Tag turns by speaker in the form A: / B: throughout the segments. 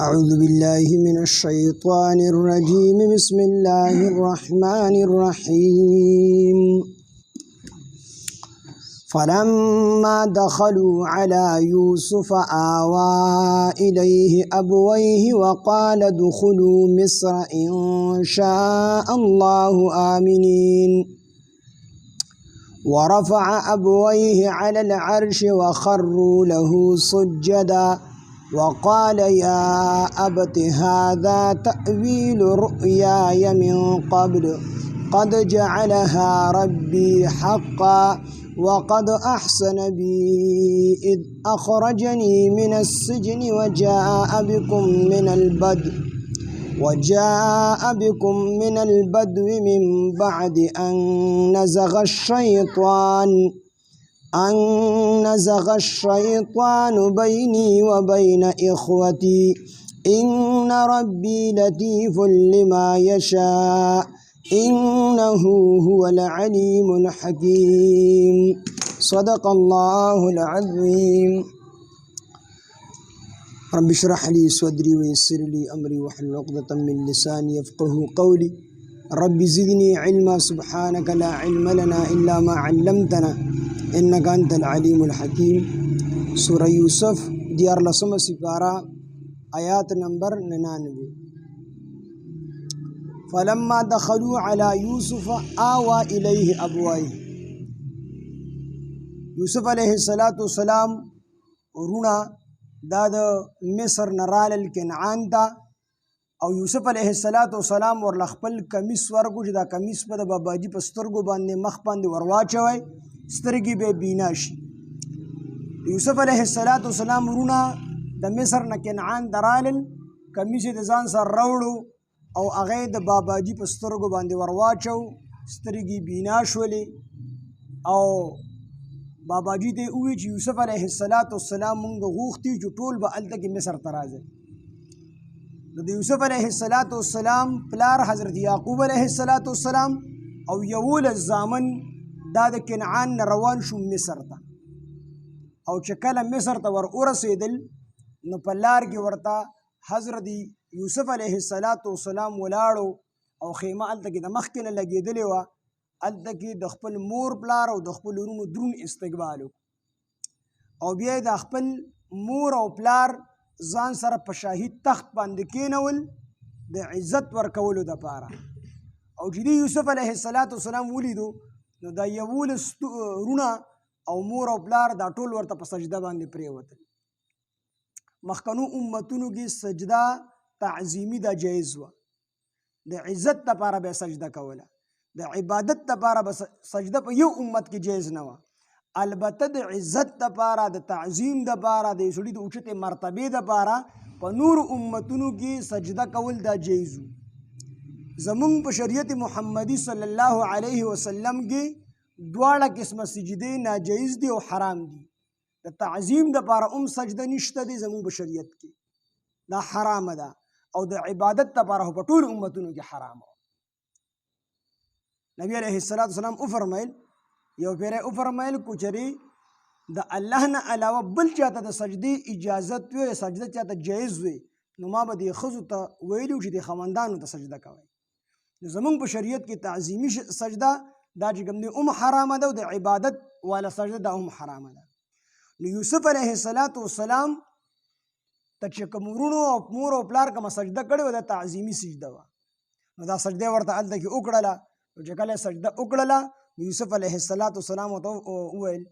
A: أعوذ بالله من الشيطان الرجيم بسم الله الرحمن الرحيم فلما دخلوا على يوسف آوى إليه أبويه وقال ادخلوا مصر إن شاء الله آمنين ورفع أبويه على العرش وخروا له سجدا وقال يا أبت هذا تأويل رؤياي من قبل قد جعلها ربي حقا وقد أحسن بي إذ أخرجني من السجن وجاء بكم من البدو من بعد أن نزغ الشيطان بيني وبين إخوتي إن ربي لطيف لما يشاء إنه هو العليم الحكيم صدق الله العظيم رب اشرح لي صدري ويسر لي أمري واحلل عقدة من لساني يفقهوا قولي رب زدني علما سبحانك لا علم لنا إلا ما علمتنا إنك أنت العليم الحكيم سورة يوسف دیار لسم سپارہ آیات نمبر 99 فلما دخلوا على يوسف آوى إليه أبويه یوسف علیہ السلام رونا دا مصر نرال الکنعان تا او یوسف علیہ السلام ورل خپل کمیس ورکو چې دا کمیس په د باباجي په سترګو باندې مخ باندې ورواچوي سترګې به بینا شي یوسف علیہ السلام رونا د مصر نه کنعان درالل کمیس د ځان سره راوړو او هغه د باباجي په سترګو باندې ورواچو سترګې بینا شولې او باباجي ته وی چې یوسف علیہ السلام مونږ غوښتي چې ټول به الته کې مصر ته راځي د یوسف علیہ السلام پلار حضرت یعقوب علیہ السلام او یول الزامن دا د کنعان روان شو مصر ته او چې کله مصر ته ور ورسېدل نو په لار کې ورته حضرت یوسف علیہ السلام ولاړو او خیمه الته کې د مخکې نه لګېدلې وه الته کې د خپل مور پلار او د خپل ورونو درون استقبال او بیا د خپل مور او پلار ځان سره په شاهي تخت باندې کېنول د عزت ورکولو دپاره او چې دی یوسف علیہ السلام ولیدو نو دا یولس رونه او مور او پلار دا ټول ورته په سجده باندې پرېوتل مخکنو امتونو کې سجده تعظیمي دا جایز وه د عزت دپاره به سجده کوله د عبادت دپاره به سجده په یو امت کې جایز نه وه البته د عزت دپاره د تعظیم دپاره د یو سړي د اوچتې مرتبې دپاره په نورو امتونو کې سجده کول دا جایز وو زمونږ په شریعت محمدي صلی الله علیه وسلم کې دواړه قسمه سجدې ناجایز دي او حرام دي د تعظیم دپاره سجده نشته دی زمونږ په شریعت کې دا حرامه ده او د عبادت دپاره په ټولو امتونو کې حرامه نبی علیہ السلام وفرمایل یو پیره وفرمایل کوچري د الله نه علاوه بل چاته د سجدې اجازت وي سجده چاته جایز وي نو ما به د ښځو ته ویلو چې د خاوندانو ته سجده کوئ نو زمونږ په شریعت کې تعظیمي سجده دا چې کوم دی حرامه ده او د عبادت والا سجده دا حرامه ده نو یوسف علیہ السلام ته چې کوم ورونو او مور او پلار کومه سجده کړې وه دا تعظیمي سجده وه نو دا سجده ورته هلته کې وکړله نو چې کله سجده وکړله یوسف علیہ السلام ورته وویل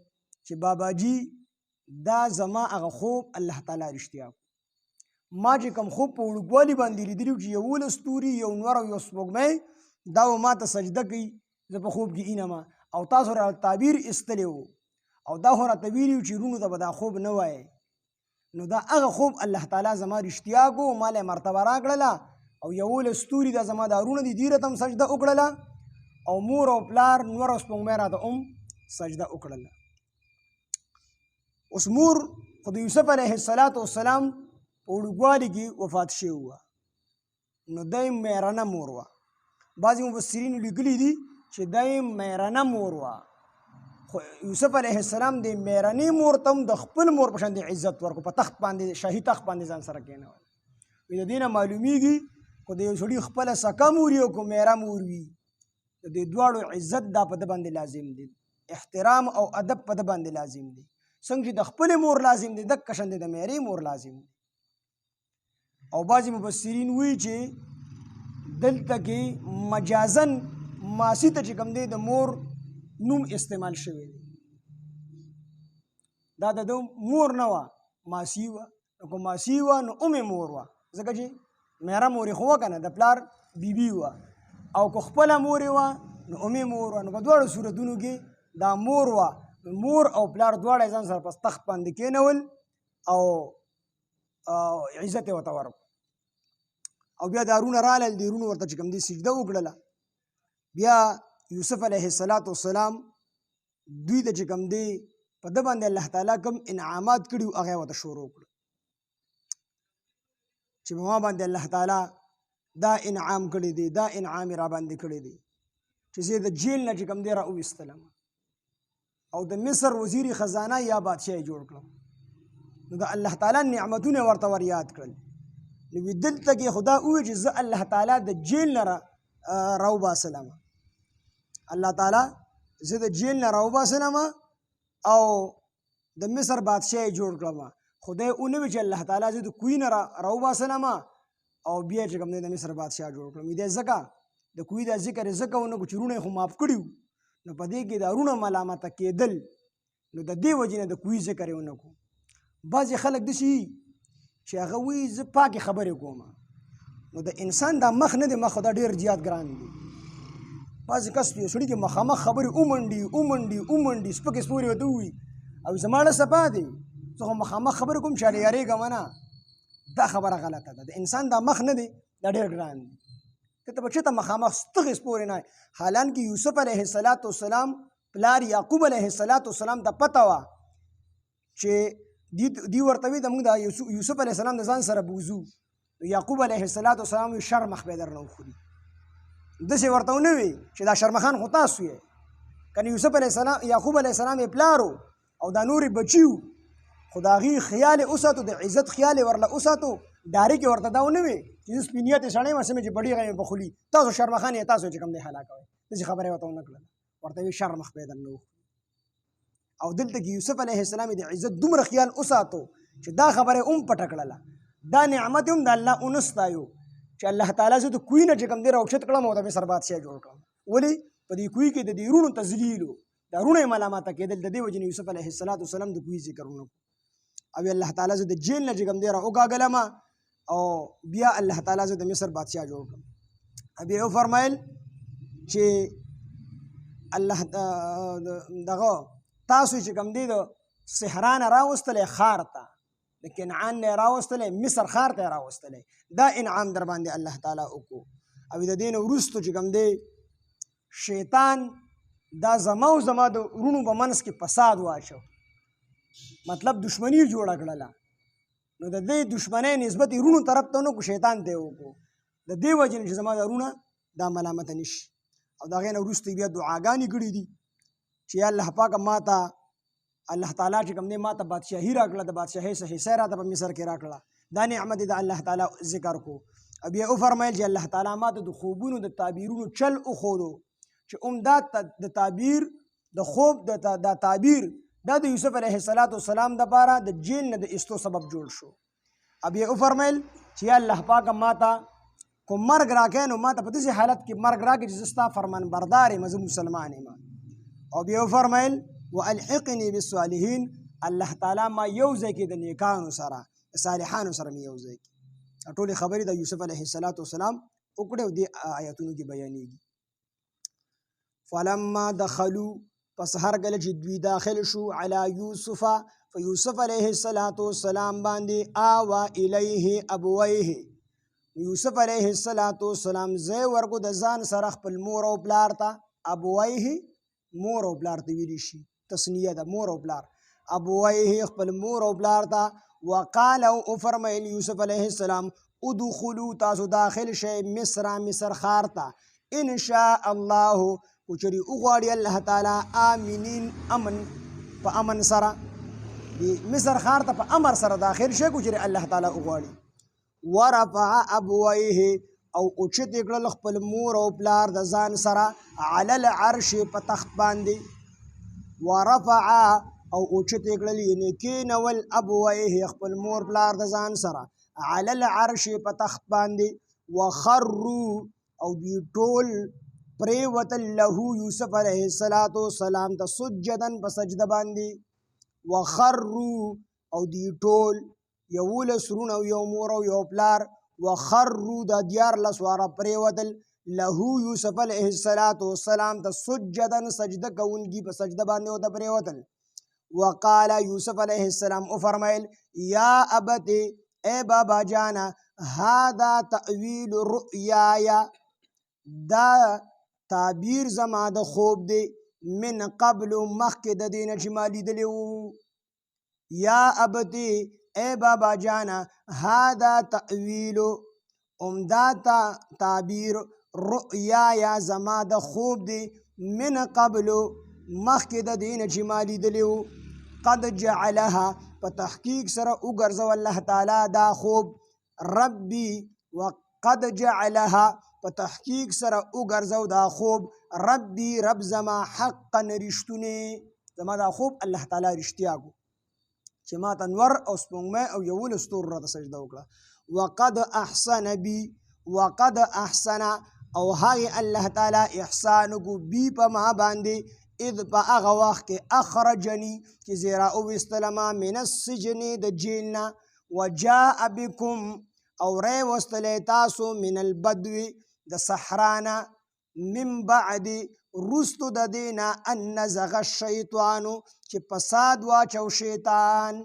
A: چې باباجي دا زما هغه خوب الله تعالی رښتیا ما چې کوم خوب په وړوکوالي باندې لیدلي چې یولس ستوري یو نور او یو سپوږمۍ دا و ما ته سجده کوي زه په خوب کې اینمه او تاسو را تعبیر ایستلی و او دا خو راته ویلي و چې رونو ته به دا خوب نه وایې نو دا هغه خوب الله تعالی زما رښتیا کو ما له مرتبه راکړله او یولس ستوري دا زما دا رونه دي دې راته هم سجده وکړله او مور او پلار نور او سپوږمۍ راته سجده وکړله اوس مور خو د یوسف علیہ السلام په وړوکوالي کې وفات شوې وه نو دی میرنه مور وه بعضې مفسرینو لیکلي دي چې دی میرنه مور وه خو یوسف علیه السلام د میرنۍ مور ته هم د خپل مور په شان د عزت ورکړو، په تخت باندې شاهي تخت باندې ځان سره کېنول. د دې نه معلومیږي خو د یو سړي خپله سکه مور وي او که میره مور وي د دې دواړو عزت دا په ده باندې لازم دی احترام او ادب په ده باندې لازم دی څنګه چې د خپلې مور لازم دی دقه شان د میرې مور لازم دی او بعضې مفسرین وایي چې دلته کې مجازن ماسی ته چې کوم دی د مور نوم استعمال شوی دی دا د مور نه وه ماسی وه نو که ماسی وه نو مور وه ځکه چې میره مور یې خو وه که نه د پلار بیبي وه او که خپله مور یې وه نو مور وه نو په دواړو صورتونو کې دا مور وه مور او پلار دواړه یې ځان سره په تخت باندې کېنول او عزت یې ورته ورکړو او بیا دا رونه رالل دې رونو ورته چې کوم دي سجده وکړله بیا یوسف علیه السلام دوی ته چې کوم دی په ده باندې الله تعالی کوم انعامات کړي وو هغه یې ورته شروع کړو چې په ما باندې الله تعالی دا انعام کړی دی دا انعام یې را باندې کړی دی چې زه د جیل نه چې کوم دی را وویستلم او د مصر وزیر خزانه یا بادشاه یې جوړ کړم نو د الله تعالی نعمتونه ورته ور یاد کړل نو دلته کې خدا ووایي چې زه الله تعالی د جیل نه راوباسلم الله تعالی زه د جیل نه راوباسلم او د مصر بادشاه یې جوړ کړم خدای ونه وی چې الله تعالی زه د کوی نه راوباسلم او بیا چې کوم دی د مصر بادشاه جوړ کړم دې ځکه د کوی دا ذکر یې ځکه ونه کړو چې رونه یې خو معاف کړي نو په دې کې دا رونه ملامته کېدل نو د دې وجې نه د کوی ذکر یې ونه کړو بعضې خلک داسې چې هغه وایي زه پاکې خبرې کوم نو د انسان دا مخ نه دی مخ دا ډېر زیات ګران دی بعضې کس یو سړي کې مخامخ خبرې ومنډي سپکې سپورې ورته ووایي او زما له صفا دی زه خو مخامخ خبرې کوم چاله یارېږم نه دا خبره غلطه ده د انسان دا مخ نه دی دا ډېر ګران دی که ته به چېرته مخامخ ستغې سپورې نه حالانکه یوسف علیه السلام پلار یعقوب علیه السلام ته پته وه چې دی ورته وي د موږ د یوسف علیه السلام د ځان سره بوځو یعقوب علیه السلام وي شرمخ به درنه وخوري داسې ورته ونه وي چې دا شرمخان خو تاسو یې کنه یوسف علیه السلام یعقوب علیه السلام یې پلارو او دا نورې بچي وو خو د هغې خیال یې وساتو د عزت خیال یې ورله وساتو ډارې کې ورته دا ونه وي چې زه سپینیت یې سړی یم هسې مې چې بډېغه مې بخولي تاسو شرمخان یې تاسو چې کوم دی هلاکوئ داسې خبره یې ورته ونه کړله ورته وي شرمخ به درنه وخوري او دلته کې یوسف علیه السلام د عزت دومره خیال وساتو چې دا خبره پټه کړله دا نعمت هم د الله ونستایو چې الله تعالی زه د کوی نه چې کوم دی راوچت کړم او د مصر بادشاه جوړ کړم ولې په دې کوی کې د دې رونو تذلیلو دا رونه یې ملامته کېدل د دې وجې نه یوسف علیه السلام د کوی ذکر ونه او الله تعالی زه د جیل نه چې کوم دی راوکاږلم او بیا الله تعالی زه د مصر بادشاه جوړ کړم بیا یې وفرمایل چې الله دغه تاسو چې کوم دی د صحرا نه راوستلی ښار ته د کنعان نه راوستلی مصر ښار ته یې راوستلی دا انعام در باندې الله تعالی وکړو او د دې نه وروستو چې کوم دی شیطان دا زما او زما د وروڼو په منځ کې فساد واچو مطلب دشمني جوړه کړله نو د دې دشمنۍ نسبت یې وروڼو طرف ته ونه کړو شیطان ته یې وکړو د دې وجې نه چې زما د وروڼه دا ملامته نه شي او د هغې نه وروسته بیا دعاګانې کړي دي چې یا الله پاکه ما ته الله تعالی چې کوم دی ما ته بادشاهي راکړه د بادشاهۍ څه حصه یې راته په مصر کې راکړه دا نعمت یې د الله تعالی ذکر کو بیا وفرمیل چې الله تعالی ما ته د خوبونو د تعبیرونو چل وښودو چې دا د تعبیر د خوب دا تعبیر دا د یوسف علیه السلام دپاره د جیل نه د ایستو سبب جوړ شو بیا وفرمیل چې یا الله پاکه ما ته کوم مرګ راکړی نو ما ته په داسې حالت کې مرګ راکړي چې زه ستا فرمانبردار یم زه مسلمان یم او بیا وفرمیل والحقني بالصالحین الله تعالی ما یو ځای کې د نیکانو سره د صالحانو سره مې یو ځای کې ټولې خبرې د یوسف علیه السلام وکړې او دې آیتونو کې بیانېږي فلما دخلوا پس هر کله چې دوی داخل شو علی یوسف فیوسف علیه السلام باندې آوا الیه ابویه یوسف علیه السلام ځای ورکو د ځان سره خپل مور او پلار ته ابویه مور او پلار ته ویلی شي تسنیه ده مور او پلار ابویه خپل مور او پلار ته وقال او فرمایل یوسف علیه السلام ادخلوا تاسو داخل شئ مصر ښار ته ان شاء الله کچری وغواړي الله تعالی آمینین امن په امن سره مصر ښار ته په امر سره داخل شئ کچری الله تعالی وغواړي ورفع ابويه او اوچت کړل خپل مور او پلار د ځان سره علی العرش په تخت باندې ورفع او اوچت کړل یعنی کینول ابويه خپل مور پلار د ځان سره علی العرش په تخت باندې وخروا او دی ټول پریوتل له یوسف علیه السلام ته سجدن په سجده باندې وخروا او دی ټول یولس رونه او یو مور او یو پلار وخروا د دیارلس واره پریوتل له یوسف علیه السلام ته سجدن سجده کوونکي په سجده باندې ورته پریوتل وقال یوسف علیه السلام او فرمایل یا ابت اے بابا جانا هذا تأویل رؤیایا دا تعبیر زما د خوب دی من قبل مخکې د دې نه چې ما لیدلی وو یا ابتی اے بابا جانا هذا تأویل عمدا تعبیر رؤیایا زما د خوب دی من قبل مخکې د دې نه چې ما لیدلی وو قد جعلها په تحقیق سره وګرځو الله تعالی دا خوب ربي وقد جعلها په تحقیق سره وګرځو دا خوب ربي رب زما حقا رښتونی زما دا خوب الله تعالی رښتیا کو چې ما ته انور او سپوږمۍ او یولس ستورو راته سجده وکړه وقد احسن بي وقد احسن او هغې الله تعالی احسان کو بي په ما باندې اذ په هغه وخت کې اخرجني چې زه راوویستلمه من السجن د جیل نه وجاء بكم او راوستلی تاسو من البدو د صحرا نه من بعد رستو د دې نه ان نزغ الشیطانو چې فساد واچو شیطان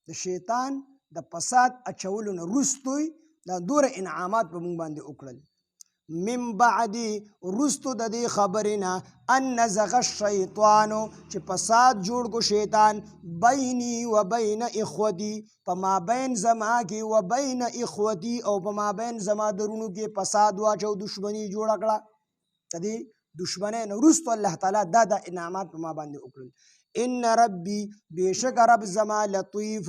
A: د شیطان د فساد اچولو نه رستوی دا دوره انعامات په موږ باندې وکړل من بعد رستو د دې خبرې نه ان نزغ الشیطانو چې فساد جوړ کو شیطان بیني و بین اخوتي په مابین زما کې و بین اخوتي او په مابین زما درونو کې فساد واچو دشمني جوړه کړه د دې دشمنۍ نه وروسته الله تعالی دا انعامات په ما باندې وکړل ان ربي بېشکه رب زما لطیف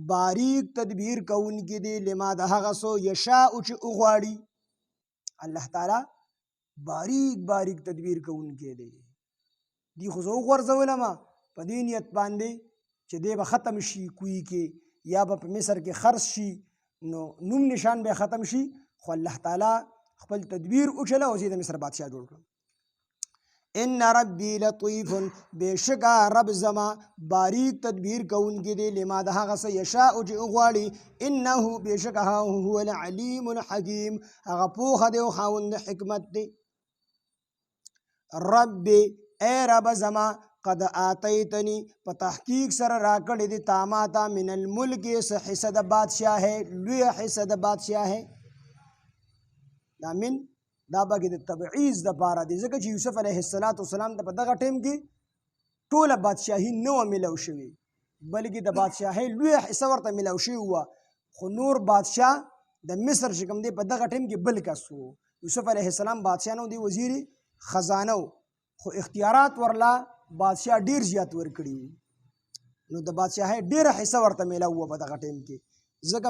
A: باریک تدبیر کوونکی دی لما د هغه څه یشاء چې وغواړي الله تعالی باریک باریک تدبیر کوونکی دی دی خو زه وغورځولم په دې نیت باندې چې دی به ختم شي کوی کې یا به په مصر کې خرڅ شي نو نوم نشان به ختم شي خو الله تعالی خپل تدبیر وچله او زه د مصر بادشاه جوړ کړم ان ربي لطیف بېشکه رب زما باریک تدبیر کوونکی دی لما د هغه څه یشاء چې وغواړي انه بېشکه هو العلیم الحکیم هغه پوهه دی او خاوند حکمت دی رب اے رب زما قد آتیتنی په تحقیق سره راکړی دی تا ماته من الملک څه حصه د بادشاهۍ لویه حصه د بادشاهۍ دا من دا بګې د تبعیض دپاره دی ځکه چې یوسف علیه السلام ته په دغه ټیم کې ټوله بادشاهي نه وه میلاو شوې بلکې د بادشاهۍ لویه حصه ورته میلاو شوې وه خو نور بادشاه د مصر چې کوم دی په دغه ټیم کې بل کس و یوسف علیه السلام بادشاه نه دی وزیر خزانه و خو اختیارات ورله بادشاه ډیر زیات ورکړي وو نو د بادشاهۍ ډیره حصه ورته میلاو وه په دغه ټیم کې ځکه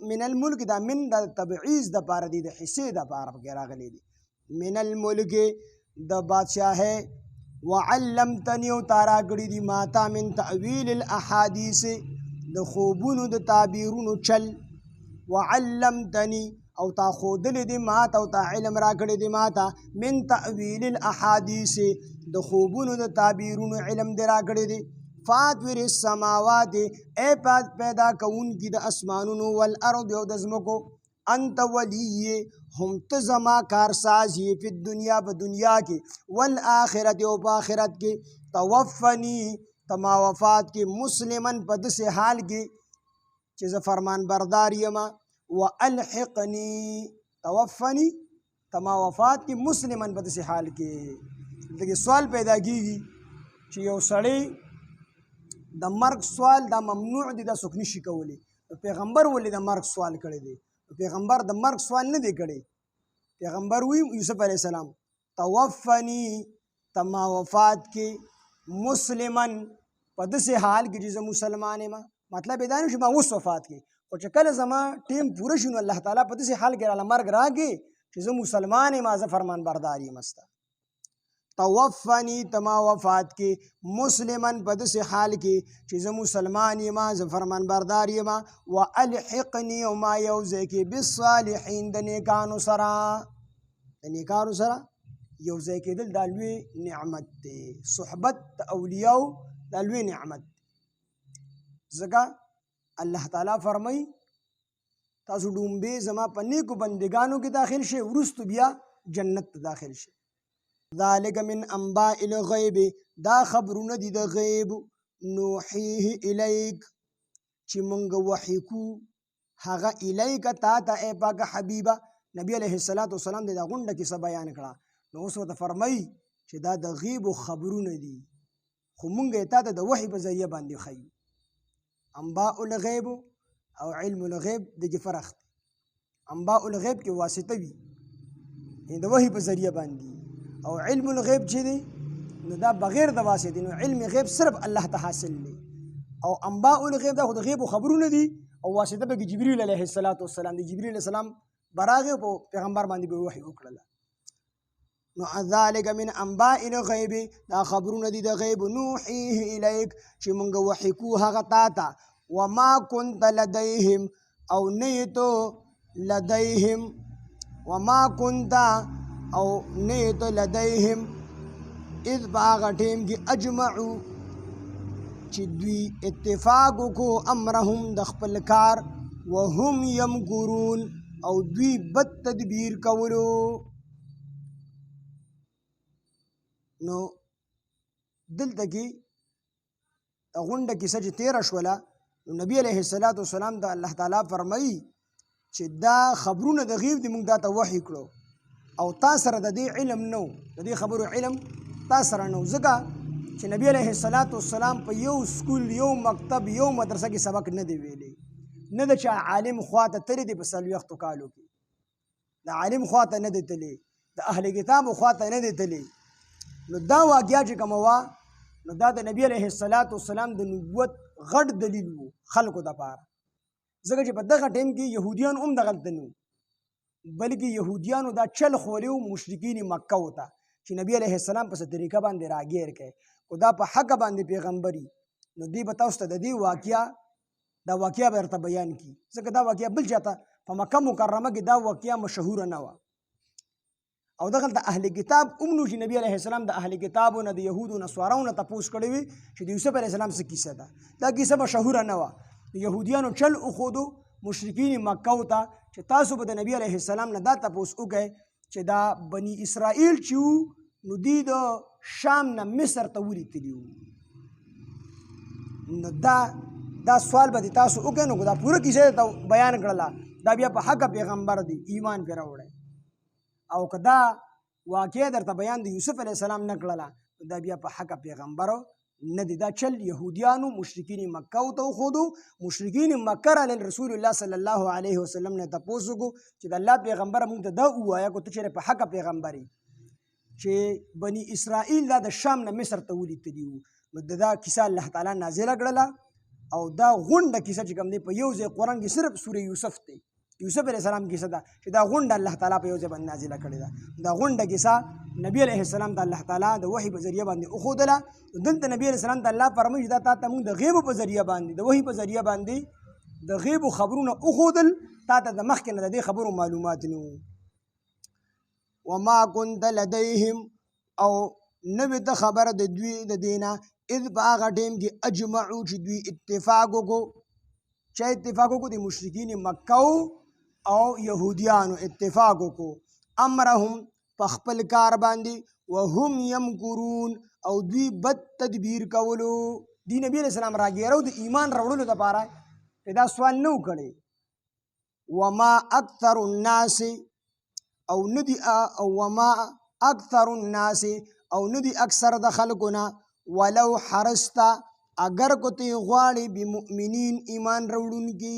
A: من الملک دا من د تبعیض دپاره دی د حصې دپاره پکې راغلی دی من الملک د بادشاهۍ وعلمتنی او تا راکړي دي ماته من تعویل الاحادیث د خوبونو د تعبیرونو چل وعلمتنی او تا ښودلی دی ماته او تا علم راکړی دی ماته من تعویل الاحادیث د خوبونو د تعبیرونو علم دی راکړی دی فاطر السماوات اے پیدا کوونکي د اسمانونو والارض او د ځمکو انت ولی هم ته زما کارساز یې په دنیا په دنیا کې والآخرت او په آخرت کې توفنی تما وفات کې مسلمن په داسې حال کې چې زه فرمان بردار یم والحقنی توفنی تما وفات کې مسلمن په داسې حال کې دغه سوال پیدا کیږي چې یو سړی د مرګ سوال دا ممنوع دی دا څوک نشي کولی پیغمبر ولې د مرګ سوال کړی دی پیغمبر د مرګ سوال نه دی کړی پیغمبر وی یوسف علیه السلام توفنی تما وفات کې مسلمن په داسې حال کې چې زه مسلمان یم مطلب دا نه چې ما اوس وفات کې او چې کله زما ټیم پوره شي نو الله تعالی په داسې حال کې راله مرګ راکړي چې زه مسلمان یم زه فرمان بردار یم ستا توفنی تما وفات کې مسلمن په داسې حال کې چې زه مسلمان یم زه فرمان بردار یم والحقني او ما یوځای کې بالصالحین د نیکانو سره یوځای کېدل دا لوی نعمت دی صحبت د اولیاو دا لوی نعمت ځکه الله تعالی فرمایي تاسو ډومبې زما په نیکو بندګانو کې داخل شئ وروستو بیا جنت ته داخل شئ ذلک من انباء الغیب دا خبرونه دي د غیب نوحیه الیک چې مونږ وحی کو هغه الیک تا ته ای پاکه حبیبه نبی علیه الصلاۃ والسلام دا غونډه کیسه بیان کړه نو اوس ورته فرمایي چې دا د غیب خبرونه دي خو مونږ یې تا ته د وحی په ذریعه باندې ښیو انباء الغیب او علم الغیب دغه فرق دی انباء الغیب کې واسطه وي د وحی په ذریعه باندې او علم الغیب چې دی نو دا بغیر د واسطې نو علم غیب صرف الله ته حاصل دی او انباء الغیب دا خو د غیب خبرونه دي او واسطه به جبرئیل علیه السلام دی جبرئیل السلام براغه په پیغمبر باندې به وحی وکړه نو ذالک من انباء الغیب دا خبرونه دي د غیب نوحیه الیک چې مونږ وحی کو هغه تا ته وما كنت لديهم او نیتو لديهم وما كنت او نیتو لديهم اذ باغ ټیم کې اجمعو چې دوی اتفاق کو امرهم د خپل کار وهم یمکرون او دوی بد تدبیر کولو نو دلته کې غونډه کیسه چې تیره شوله نو نبی علیه السلام د الله تعالی فرمایي چې دا خبرونه د غیب دي موږ دا ته وحی کړو او تا سره د دې علم نو د دې خبرو علم تا سره نو ځکه چې نبی علیه السلام په یو سکول یو مکتب یو مدرسه کې سبق نه دی ویلی نه د چا عالم خواته تللی دی په څلوېښتو کالو کې د عالم خواته نه دی تللی د اهل کتابو خواته نه دی تللی نو دا واقعه چې کومه وه نو دا د نبی علیه السلام د نبوت غټ دلیل و خلکو دپاره ځکه چې په دغه ټیم کې یهودیان هم دغلته نه بلکې یهودیانو دا چل خولی و مشرکین مکه و ته چې نبی علیه السلام په څه طریقه باندې راګیر کړي خو دا په حقه باندې پیغمبري نو دوی به تاسو ته د دې واقعه به درته بیان کړي ځکه دا واقعه بل چاته په مکه مکرمه کې دا واقعه مشهوره نه وه او دغلته اهل کتاب هم نو چې نبی علیه السلام د اهل کتابو نه د یهودو نصاراو نه تپوس کړی وي چې د یوسف علیه السلام څه کیسه ده دا کیسه مشهوره نه وه د یهودیانو چل وښودو مشرکین مکه ته چې تاسو به د نبی علیه السلام نه دا تپوس وکړئ چې دا بني اسرائیل چې وو نو دوی د شام نه مصر ته ولې تلي وو نو دا سوال به تاسو وکړئ نو دا پوره کیسه ته بیان کړله دا بیا په حقه پیغمبر دی ایمان پرې راوړی او که دا واقعه درته بیان د یوسف علیه السلام نه کړله دا بیا په حقه پیغمبرو نه دی دا چل یهودیانو مشرکین مکه ته وښودو مشرکین مکه راغلل رسول الله صلی الله علیه وسلم نه تپوس وکړو چې د الله پیغمبره موږ ته دا ووایه که ته چېرې په حقه پیغمبر یې چې بني اسرائیل دا د شام نه مصر ته ولې تلي وو نو د دا کیسه الله تعالی نازله کړله او دا غونډه کیسه چې کوم دی په یو ځای قرآن کې صرف سوره یوسف دی یوسف علیه السلام کیسه ده چې دا غونډه الله تعالی په یو ځای باندې نازله کړې ده دا غونډه کیسه نبی علیه السلام ته الله تعالی د وحی په ذریعه باندې وښودله دلته نبی علیه السلام ته الله فرمایي دا تا ته موږ د غیبو په ذریعه باندې د وحی په ذریعه باندې د غیبو خبرونه وښودل تا ته د مخکې نه د دې خبرو معلومات نه وو وما كنت لديهم او نوې ته خبره د دوی د دینه اذ په هغه ټیم کې اجمعو چې دوی اتفاق وکړو چا اتفاق وکړو د مشرکین مکه او یهودیانو اتفاق وکړو امرهم په خپل کار باندې وهم یمکرون او دوی بد تدبیر کولو دی نبی علیہ السلام راګیرو د ایمان راوړلو دپاره دا سوال نه وکړي وما اکثر الناس او ندی وما اکثر الناس او ندی اکثر د خلقونه ولو حرستا اگر کو تی غواړي بمؤمنین ایمان راوړونکي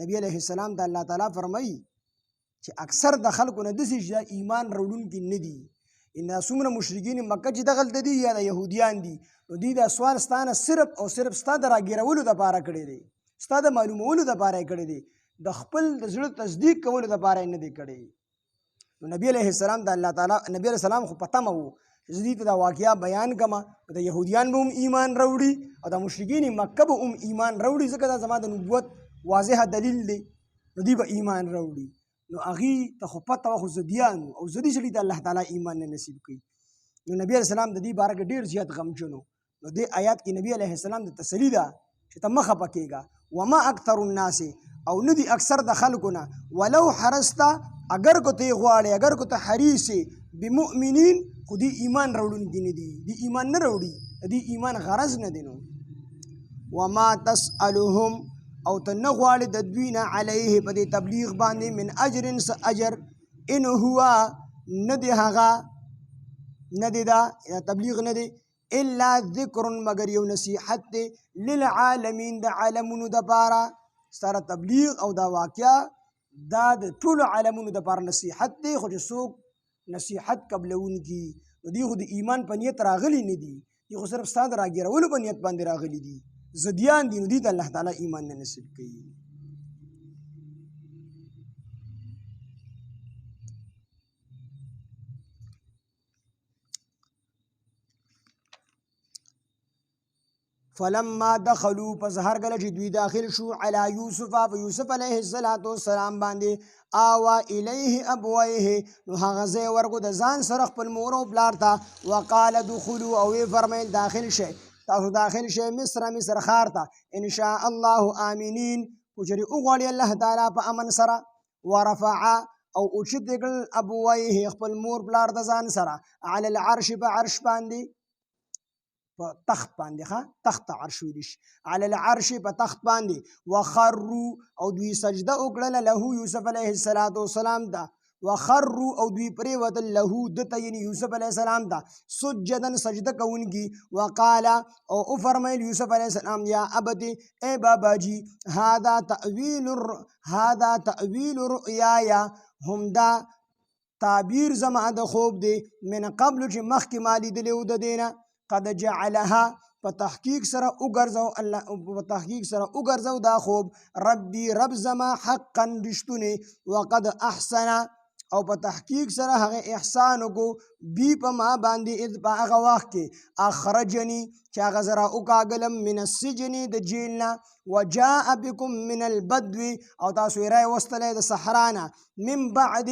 A: نبی علیہ السلام ته الله تعالی فرمایي چې اکثر د خلکو نه داسې چې ایمان راوړونکي نه دي ان څومره مشرکین مکه چې دغلته دي یا د یهودیان دي نو دوی دا سوال ستانه صرف او صرف ستا د راګیرولو دپاره کړی دی ستا د معلومولو دپاره یې کړی دی، د خپل د زړه تصدیق کولو دپاره یې نه دی کړی. نو نبی علیه السلام د الله تعالی نبی علیه السلام خو په تمه و چې زه دې ته دا واقعه بیان کړم، د یهودیان به هم ایمان راوړي او د مشرکین مکه به هم ایمان راوړي، ځکه دا زما د نبوت واضحه دلیل دی، نو دوی به ایمان راوړي. نو هغې ته خو پته وه، خو ضدیان او ضدي سړي ته الله تعالی ایمان نه نصیب کوي. نو نبی علیه السلام د دې باره کې ډېر زیات غمجن و. نو دې آیات کې نبی علیه السلام د تسلي ده چې ته مه خفه کېږه. وما اکثر الناس او نه دي اکثر د خلکو نه، ولو حرسته اگر کو ته غواړې، اگر کو ته حریص بمؤمنین، خو دې ایمان راوړونکي نه دي، دې ایمان نه راوړي، دې ایمان غرض نه دی. نو وما تسألهم او ته نه غواړې د دوی نه علیه په دې تبلیغ باندې من اجر څه اجر، ان هو نه دی هغه، نه دی دا تبلیغ نه دی، الا ذکر مگر یو نصیحت دی، للعالمین د عالمونو دپاره. ستاره تبلیغ او دا واقعه دا د ټولو عالمونو دپاره نصیحت دی، خو چې څوک نصیحت قبلونکي نو دوی خو د ایمان په نیت راغلي نه دي، دوی خو صرف ستا د راګیرولو په نیت باندې راغلي دي، ضدیان دي، نو دوی ته الله تعالی ایمان نه نصیب کوي. فلما دخلوا پس هر کله چې دوی داخل شو علی یوسف په یوسف علیه السلام باندې، آوا الیه ابویه نو هغه ځای ورکو د ځان سره خپل مور او پلار ته، وقال دخلوا او وی فرمیل داخل شئ، تاسو داخل شئ مصر ښار ته، ان شاء الله آمینین کچرې وغواړي الله تعالی په امن سره. ورفع او اوچت کړل ابویه خپل مور پلار د ځان سره، علی العرش په عرش باندې، په تخت باندې، تخت عرش ویل شي، علی العرش په تخت باندې، وخروا او دوی سجده وکړله له یوسف علیه السلام ته، وخروا او دوی پرېوتل له دته یعنې یوسف علیه السلام ته، سجدا سجده کوونکي، وقال او وفرمیل یوسف علیه السلام یا ابت ای بابا جی، هذا تأویل رؤیای هم دا تعبیر زما د خوب دی، من قبل چې مخکې ما لیدلی و د دې نه، قد جعلها په تحقیق سره وګرځو دا خوب، ربي رب زما حقا رښتونی، وقد احسن او په تحقیق سره هغه احسان وکړو بي په ما باندې، اذ په هغه وخت کې اخرجني چې هغه زه راوکاږلم من السجن د جیل نه، وجاء بكم من البدو او تاسو یې راوستلی د صحرا نه، من بعد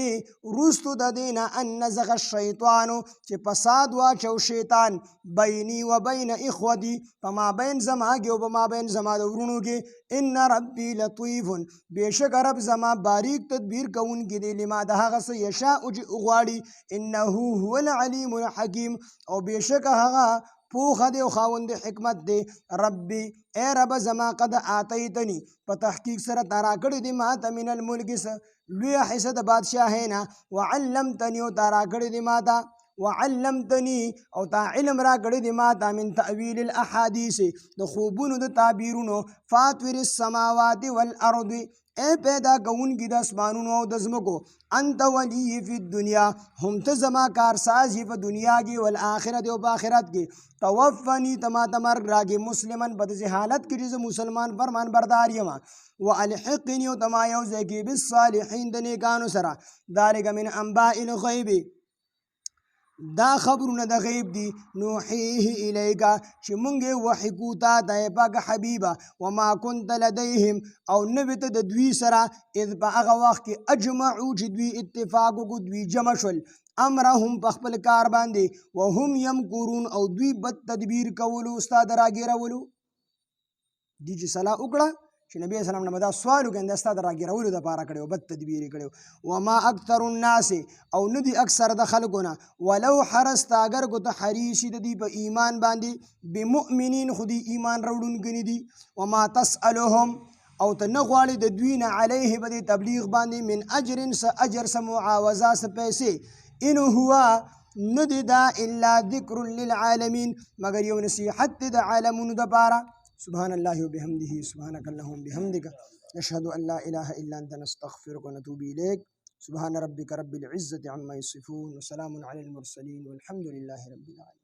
A: وروستو د دې نه ان نزغ الشیطانو چې فساد واچو شیطان، بیني و بین اخوتي په مابین زما کې او په مابین زما د ورونو کې، ان ربي لطیف بېشکه رب زما باریک تدبیر کوونکی دی، لما د هغه څه یشاء چې وغواړي، انه هو العلیم الحکیم او بېشکه هغه پوخه دی او خاوند حکمت دی. ربي اے رب زما قد آتیتنی په تحقیق سره تا راکړی دی ما ته من الملک لویه حصه د بادشاهۍ نه، وعلمتنی او تا راکړی دی ما ته، وعلمتنی او تا علم را کړی دی ما ته، من تأویل الاحادیث د خوبونو د تعبیرونو، فاطر السماوات والارض اے پیدا کوونکي د اسمانونو او د ځمکو، انت ولی فی الدنیا هم ته زما کارساز یې په دنیا کې، والآخرت او په آخرت کې، توفنی ته ما ته مرګ راکړې، مسلمن په داسې حالت کې چې زه مسلمان فرمان بردار یم، والحقني او ته ما یو ځای کې بالصالحین د نیکانو سره، ذلک من انباء الغیب دا خبرونه د غیب دي، نوحیه الیکا چې مونږ یې وحی کو تا ته پاکه حبیبه، وما كنت لدیهم او نه وې ته د دوی سره، اذ په هغه وخت کې اجمعو چې دوی اتفاق وکړو، دوی جمع شول، امرهم په خپل کار باندې، وهم یمکرون او دوی بد تدبیر کولو، ستا د راګیرولو. دي چې صلاح وکړه چې نبی اسلام نه دا سوال وکړي دا ستا د راګیرولو دپاره کړی و، بد تدبیر یې کړی و. وما اکثر الناس او نه دي اکثر د خلکو نه، ولو حرست اگر کو ته حریص د دوی په ایمان باندې، بمؤمنین خو دوی ایمان راوړونکي نه دي، وما تسألهم او ته نه غواړې د دوی نه علیه په دې تبلیغ باندې، من اجر څه اجر څه معاوضه څه پیسې، ان هو نه دی دا الا ذکر للعالمین مگر یو نصیحت دی د عالمونو دپاره. سبحان الله وبحمده سبحانك اللهم بحمدك نشهد أن لا إله إلا أنت نستغفرك ونتوب إليك. سبحان ربك رب العزة عما يصفون وسلام على المرسلين والحمد لله رب العالمين.